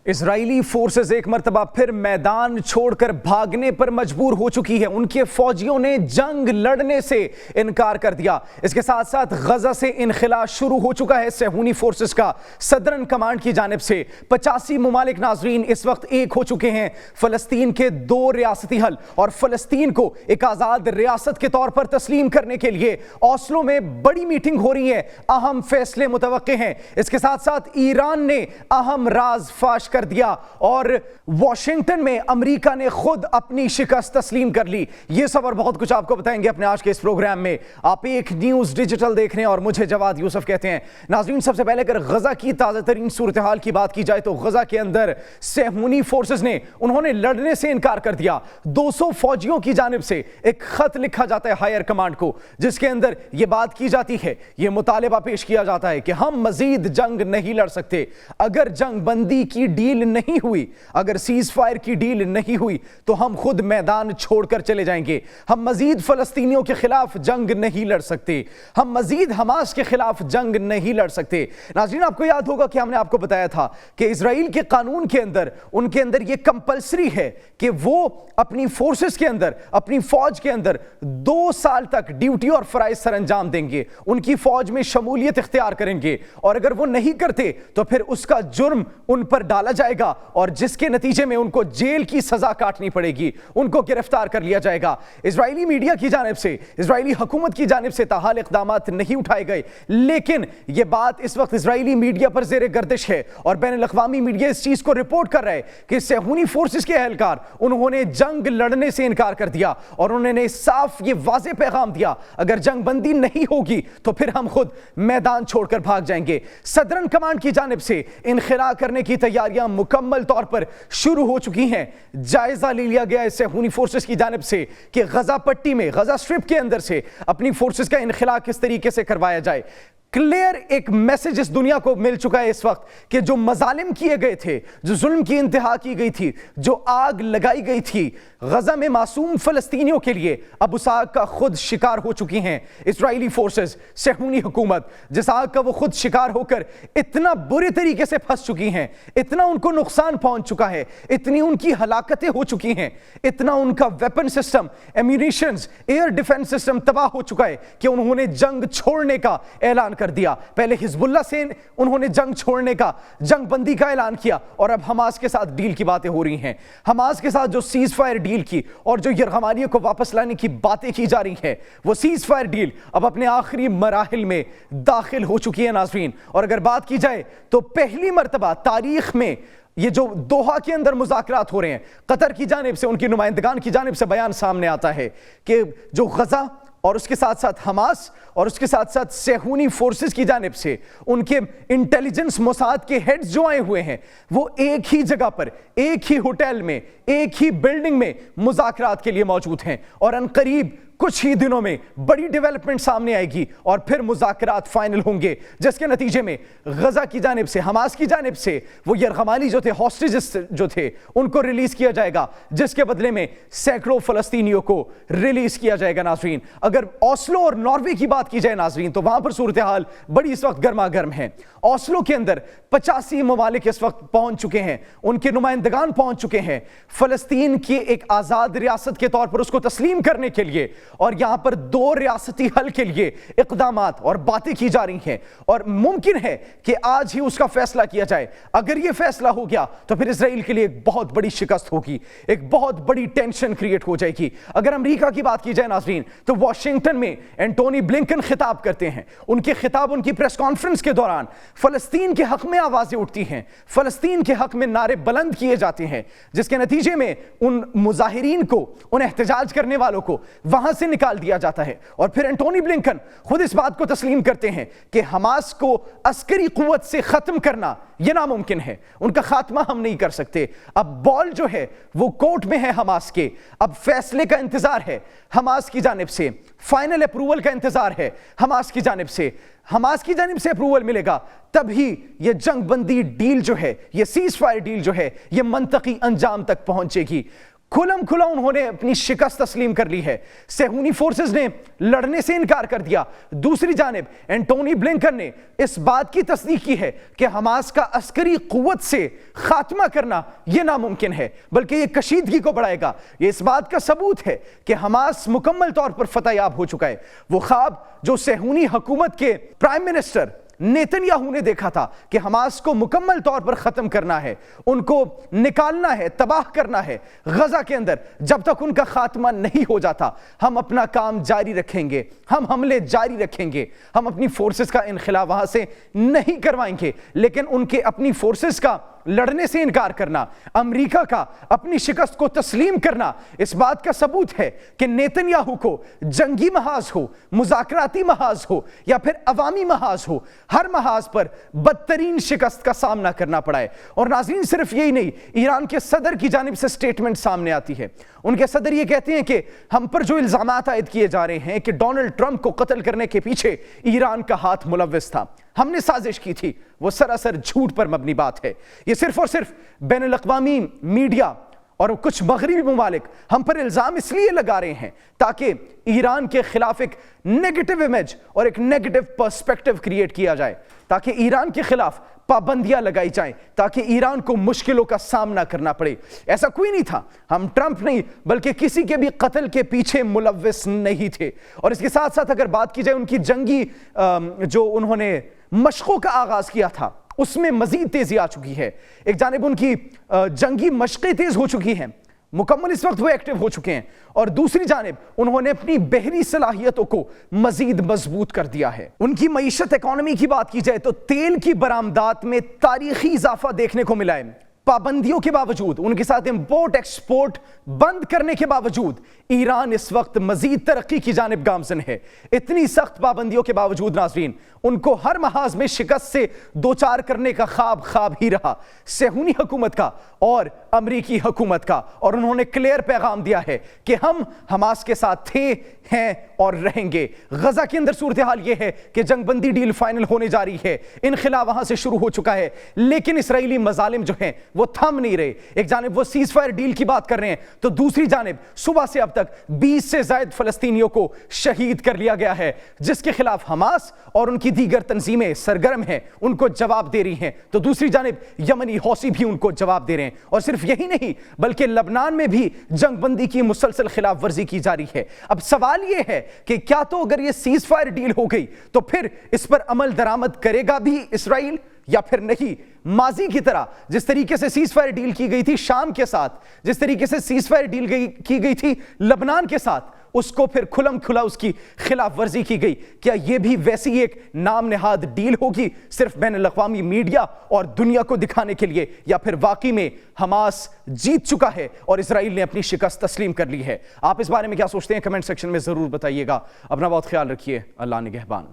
اسرائیلی forces ایک مرتبہ پھر میدان چھوڑ کر بھاگنے پر مجبور ہو چکی ہے۔ ان کے فوجیوں نے جنگ لڑنے سے انکار کر دیا۔ اس کے ساتھ ساتھ غزہ سے انخلا شروع ہو چکا ہے صہیونی فورسز کا۔ صدرن کمانڈ کی جانب سے 85 ممالک ناظرین اس وقت ایک ہو چکے ہیں فلسطین کے 2 ریاستی حل اور فلسطین کو ایک آزاد ریاست کے طور پر تسلیم کرنے کے لیے اوسلو میں بڑی میٹنگ ہو رہی ہے، اہم فیصلے متوقع ہیں۔ اس کے ساتھ ساتھ ایران نے اہم راز فاش کر دیا اور واشنگٹن میں امریکہ نے خود اپنی شکست تسلیم کر لی۔ یہ سب اور بہت کچھ آپ کو بتائیں گے اپنے آج کے اس پروگرام میں۔ آپ ایک نیوز ڈیجیٹل دیکھ رہے ہیں اور مجھے جواد یوسف کہتے ہیں۔ ناظرین، سب سے پہلے اگر غزہ کی تازہ ترین صورتحال کی بات کی جائے تو غزہ کے اندر صہیونی فورسز نے انہوں نے لڑنے سے انکار کر دیا۔ 200 فوجیوں کی جانب سے ایک خط لکھا جاتا ہے ہائر کمانڈ کو، جس کے اندر یہ بات کی جاتی ہے، یہ مطالبہ پیش کیا جاتا ہے کہ ہم مزید جنگ نہیں لڑ سکتے۔ اگر جنگ بندی کی ڈیل نہیں ہوئی، اگر سیز فائر کی ڈیل نہیں ہوئی تو ہم خود میدان چھوڑ کر چلے جائیں گے۔ ہم مزید فلسطینیوں کے خلاف جنگ نہیں لڑ سکتے، ہم مزید حماس کے خلاف جنگ نہیں لڑ سکتے۔ ناظرین، آپ کو یاد ہوگا کہ ہم نے آپ کو بتایا تھا کہ اسرائیل کے قانون کے اندر ان کے اندر یہ کمپلسری ہے کہ وہ اپنی فورسز کے اندر، اپنی فوج کے اندر 2 سال تک ڈیوٹی اور فرائض سر انجام دیں گے، ان کی فوج میں شمولیت اختیار کریں گے، اور اگر وہ نہیں کرتے تو پھر اس کا جرم ان پر ڈالا جائے گا اور جس کے نتیجے میں ان کو جیل کی سزا کاٹنی پڑے گی، ان کو گرفتار کر لیا جائے گا۔ اسرائیلی میڈیا کی جانب سے، اسرائیلی حکومت کی جانب سے تاحال اقدامات نہیں اٹھائے گئے، لیکن یہ بات اس وقت اسرائیلی میڈیا پر زیر گردش ہے اور بین الاقوامی میڈیا اس چیز کو رپورٹ کر رہا ہے کہ صہیونی فورسز کے اہلکار انہوں نے جنگ لڑنے سے انکار کر دیا اور انہوں نے صاف یہ واضح پیغام دیا، اگر جنگ بندی نہیں ہوگی تو پھر ہم خود میدان چھوڑ کر بھاگ جائیں گے۔ صدرن کمانڈ کی جانب سے انخلا کرنے کی تیاریاں مکمل طور پر شروع ہو چکی ہیں۔ جائزہ لے لیا گیا ہے صہیونی فورسز کی جانب سے کہ غزہ پٹی میں، غزہ اسٹرپ کے اندر سے اپنی فورسز کا انخلا کس طریقے سے کروایا جائے۔ کلیئر ایک میسج اس دنیا کو مل چکا ہے اس وقت کہ جو مظالم کیے گئے تھے، جو ظلم کی انتہا کی گئی تھی، جو آگ لگائی گئی تھی غزہ میں معصوم فلسطینیوں کے لیے، اب اس آگ کا خود شکار ہو چکی ہیں اسرائیلی فورسز، صہیونی حکومت، جس آگ کا وہ خود شکار ہو کر اتنا برے طریقے سے پھنس چکی ہیں، اتنا ان کو نقصان پہنچ چکا ہے، اتنی ان کی ہلاکتیں ہو چکی ہیں، اتنا ان کا weapon system, ammunitions, air defence system تباہ ہو چکا ہے کہ انہوں نے جنگ چھوڑنے کا اعلان کر دیا۔ پہلے حزب اللہ سے انہوں نے جنگ چھوڑنے کا، جنگ بندی کا اعلان کیا، اور اب حماس کے ساتھ ڈیل کی باتیں ہو رہی ہیں۔ حماس کے ساتھ جو سیز فائر ڈیل کی اور جو یرغمالیوں کو واپس لانے کی باتیں کی جا رہی ہیں، وہ سیز فائر ڈیل اب اپنے آخری مراحل میں داخل ہو چکی ہے ناظرین۔ اور اگر بات کی جائے تو پہلی مرتبہ تاریخ میں یہ جو دوحہ کے اندر مذاکرات ہو رہے ہیں، قطر کی جانب سے، ان کی نمائندگان کی جانب سے بیان سامنے آتا ہے کہ جو غزہ اور اس کے ساتھ ساتھ حماس اور اس کے ساتھ ساتھ صہیونی فورسز کی جانب سے ان کے انٹیلیجنس موساد کے ہیڈز جو آئے ہوئے ہیں، وہ ایک ہی جگہ پر، ایک ہی ہوٹل میں، ایک ہی بلڈنگ میں مذاکرات کے لیے موجود ہیں، اور عنقریب کچھ ہی دنوں میں بڑی ڈیولپمنٹ سامنے آئے گی اور پھر مذاکرات فائنل ہوں گے، جس کے نتیجے میں غزہ کی جانب سے، حماس کی جانب سے وہ یرغمالی جو تھے، ہاسٹیجز جو تھے، ان کو ریلیز کیا جائے گا، جس کے بدلے میں سینکڑوں فلسطینیوں کو ریلیز کیا جائے گا ناظرین۔ اگر اوسلو اور ناروے کی بات کی جائے ناظرین تو وہاں پر صورتحال بڑی اس وقت گرما گرم ہے۔ اوسلو کے اندر 85 ممالک اس وقت پہنچ چکے ہیں، ان کے نمائندگان پہنچ چکے ہیں فلسطین کی ایک آزاد ریاست کے طور پر اس کو تسلیم کرنے کے لیے، اور یہاں پر 2 ریاستی حل کے لیے اقدامات اور باتیں کی جا رہی ہیں، اور ممکن ہے کہ آج ہی اس کا فیصلہ کیا جائے۔ اگر یہ فیصلہ ہو گیا تو پھر اسرائیل کے لیے ایک بہت بڑی شکست ہوگی، ایک بہت بڑی ٹینشن کریٹ ہو جائے گی۔ اگر امریکہ کی بات کی جائے ناظرین تو واشنگٹن میں اینٹونی بلنکن خطاب کرتے ہیں، ان کے خطاب، ان کی پریس کانفرنس کے دوران فلسطین کے حق میں آوازیں اٹھتی ہیں، فلسطین کے حق میں نعرے بلند کیے جاتے ہیں، جس کے نتیجے میں ان مظاہرین کو، ان احتجاج کرنے والوں کو وہاں سے نکال دیا جاتا ہے۔ اور پھر اینٹونی بلنکن خود اس بات کو تسلیم کرتے ہیں کہ حماس کو عسکری قوت سے ختم کرنا یہ ناممکن ہے، ان کا خاتمہ ہم نہیں کر سکتے۔ اب بال جو ہے وہ کورٹ میں ہے حماس کے، اب فیصلے کا انتظار ہے حماس کی جانب سے، فائنل اپروول کا انتظار ہے حماس کی جانب سے۔ حماس کی جانب سے اپروول ملے گا تب ہی یہ جنگ بندی ڈیل جو ہے، یہ سیز فائر ڈیل جو ہے، یہ منطقی انجام تک پہنچے گی۔ کھلم کھلا انہوں نے اپنی شکست تسلیم کر لی ہے. صہیونی فورسز نے لڑنے سے انکار کر دیا. دوسری جانب اینٹونی بلنکن نے اس بات کی تصدیق کی ہے کہ حماس کا عسکری قوت سے خاتمہ کرنا یہ ناممکن ہے، بلکہ یہ کشیدگی کو بڑھائے گا. یہ اس بات کا ثبوت ہے کہ حماس مکمل طور پر فتح یاب ہو چکا ہے. وہ خواب جو صہیونی حکومت کے پرائم منسٹر نیتن یاہو نے دیکھا تھا کہ حماس کو مکمل طور پر ختم کرنا ہے، ان کو نکالنا ہے، تباہ کرنا ہے غزہ کے اندر، جب تک ان کا خاتمہ نہیں ہو جاتا ہم اپنا کام جاری رکھیں گے، ہم حملے جاری رکھیں گے، ہم اپنی فورسز کا انخلا وہاں سے نہیں کروائیں گے. لیکن ان کے اپنی فورسز کا لڑنے سے انکار کرنا، امریکہ کا اپنی شکست کو تسلیم کرنا اس بات کا ثبوت ہے کہ نیتن یاہو کو جنگی محاذ ہو، مذاکراتی محاذ ہو یا پھر عوامی محاذ ہو، ہر محاذ پر بدترین شکست کا سامنا کرنا پڑا ہے. اور ناظرین صرف یہی نہیں، ایران کے صدر کی جانب سے سٹیٹمنٹ سامنے آتی ہے. ان کے صدر یہ کہتے ہیں کہ ہم پر جو الزامات عائد کیے جا رہے ہیں کہ ڈونلڈ ٹرمپ کو قتل کرنے کے پیچھے ایران کا ہاتھ ملوث تھا، ہم نے سازش کی تھی، وہ سراسر جھوٹ پر مبنی بات ہے. یہ صرف اور صرف بین الاقوامی میڈیا اور کچھ مغربی ممالک ہم پر الزام اس لیے لگا رہے ہیں تاکہ ایران کے خلاف ایک نیگیٹو امیج اور ایک نیگیٹو پرسپیکٹو کریٹ کیا جائے، تاکہ ایران کے خلاف پابندیاں لگائی جائیں، تاکہ ایران کو مشکلوں کا سامنا کرنا پڑے. ایسا کوئی نہیں تھا، ہم ٹرمپ نہیں بلکہ کسی کے بھی قتل کے پیچھے ملوث نہیں تھے. اور اس کے ساتھ ساتھ اگر بات کی جائے ان کی جنگی جو انہوں نے مشقوں کا آغاز کیا تھا اس میں مزید تیزی آ چکی ہے. ایک جانب ان کی جنگی مشقیں تیز ہو چکی ہیں، مکمل اس وقت وہ ایکٹیو ہو چکے ہیں، اور دوسری جانب انہوں نے اپنی بحری صلاحیتوں کو مزید مضبوط کر دیا ہے. ان کی معیشت اکانومی کی بات کی جائے تو تیل کی برآمدات میں تاریخی اضافہ دیکھنے کو ملا ہے. پابندیوں کے باوجود، ان کے ساتھ امپورٹ ایکسپورٹ بند کرنے کے باوجود ایران اس وقت مزید ترقی کی جانب گامزن ہے. اتنی سخت پابندیوں کے باوجود ناظرین ان کو ہر محاذ میں شکست سے دوچار کرنے کا خواب ہی رہا، صہیونی حکومت کا اور امریکی حکومت کا. اور انہوں نے کلیئر پیغام دیا ہے کہ ہم حماس کے ساتھ تھے، ہیں اور رہیں گے. غزہ کے اندر صورتحال یہ ہے کہ جنگ بندی ڈیل فائنل ہونے جا رہی ہے، انخلا وہاں سے شروع ہو چکا ہے، لیکن اسرائیلی مظالم جو ہیں وہ تھم نہیں رہے. ایک جانب وہ سیز فائر ڈیل کی بات کر رہے ہیں تو دوسری جانب صبح سے اب تک 20 سے زائد فلسطینیوں کو شہید کر لیا گیا ہے، جس کے خلاف حماس اور ان کی دیگر تنظیمیں سرگرم ہیں، ان کو جواب دے رہی ہیں. تو دوسری جانب یمنی حوثی بھی ان کو جواب دے رہے ہیں. اور صرف یہی نہیں بلکہ لبنان میں بھی جنگ بندی کی مسلسل خلاف ورزی کی جا رہی ہے. اب سوال یہ ہے کہ کیا تو اگر یہ سیز فائر ڈیل ہو گئی تو پھر اس پر عمل درآمد کرے گا بھی اسرائیل یا پھر نہیں؟ ماضی کی طرح جس طریقے سے سیز فائر ڈیل کی گئی تھی شام کے ساتھ، جس طریقے سے سیز فائر ڈیل کی گئی تھی لبنان کے ساتھ، اس کو پھر کھلم کھلا اس کی خلاف ورزی کی گئی. کیا یہ بھی ویسی ایک نام نہاد ڈیل ہوگی صرف بین الاقوامی میڈیا اور دنیا کو دکھانے کے لیے، یا پھر واقعی میں حماس جیت چکا ہے اور اسرائیل نے اپنی شکست تسلیم کر لی ہے؟ آپ اس بارے میں کیا سوچتے ہیں؟ کمنٹ سیکشن میں ضرور بتائیے گا. اپنا بہت خیال رکھیے. اللہ نگہبان.